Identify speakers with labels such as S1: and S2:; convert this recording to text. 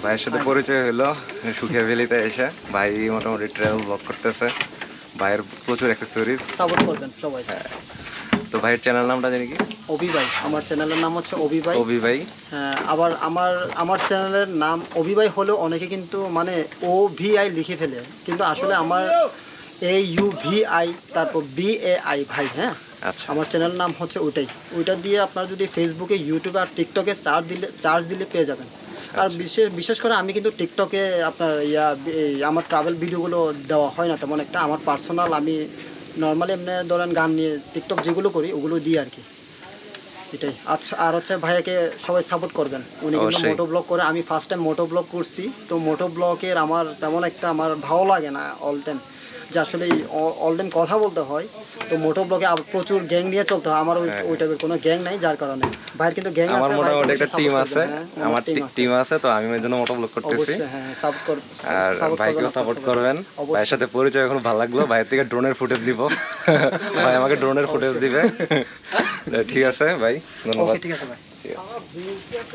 S1: ভাইয়ের সাথে পরিচয় হলো সুখিয়া ভ্যালিতে এসে। ভাই মোটামুটি ট্রাভেল ব্লগ করতেছে, ভাইয়ের প্রচুর অ্যাক্সেসরিজ
S2: সাপোর্ট করবেন সবাই।
S1: হ্যাঁ, তো ভাইয়ের চ্যানেল নামটা জানি কি?
S2: অভি ভাই, আমার চ্যানেলের নাম হচ্ছে অভি ভাই।
S1: অভি ভাই।
S2: হ্যাঁ, আবার আমার চ্যানেলের নাম অভি ভাই হলেও অনেকে কিন্তু মানে OVI লিখে ফেলে, কিন্তু আসলে আমার AUVI তারপর BAI ভাই। হ্যাঁ,
S1: আচ্ছা,
S2: আমার চ্যানেলের নাম হচ্ছে ওইটা দিয়ে আপনারা যদি ফেসবুকে, ইউটিউবে আর টিকটকে চার্জ দিলে পেয়ে যাবেন। আর বিশেষ করে আমি কিন্তু টিকটকে আপনার আমার ট্রাভেল ভিডিওগুলো দেওয়া হয় না তেমন একটা। আমার পার্সোনাল, আমি নর্মালি এমনি ধরেন গান নিয়ে টিকটক যেগুলো করি ওগুলো দিই আর কি, এটাই। আচ্ছা, আর হচ্ছে ভাইয়াকে সবাই সাপোর্ট করবেন, উনি কিন্তু
S1: অবশ্যই।
S2: মোটো ব্লগ করে। আমি ফার্স্ট টাইম মোটো ব্লগ করছি, তো মোটো ব্লগের আমার তেমন একটা আমার ভালো লাগে না অল টাইম, যে আসলে অল টাইম কথা বলতে হয়। তো মোটো ব্লগে প্রচুর গ্যাং নিয়ে চলতে হয়, আমার ওই টাইপের কোনো গ্যাং নাই, যার কারণে ভাইয়ের কিন্তু গ্যাং আছে।
S1: আমার মোটামুটি একটা টিম আছে, আমার
S2: টিম
S1: টিম আছে, তো আমি এর জন্য মোটো ব্লগ করতেছি।
S2: অবশ্যই, হ্যাঁ,
S1: আর ভাইকেও সাপোর্ট করবেন। ভাইয়ের সাথে পরিচয় এখন ভালো লাগলো, ভাইয়ের থেকে ড্রোনের ফুটেজ দিব। ভাই আমাকে ড্রোনের ফুটেজ দিবে। ঠিক আছে ভাই, ধন্যবাদ।
S2: ঠিক আছে ভাই।
S1: ঠিক আছে।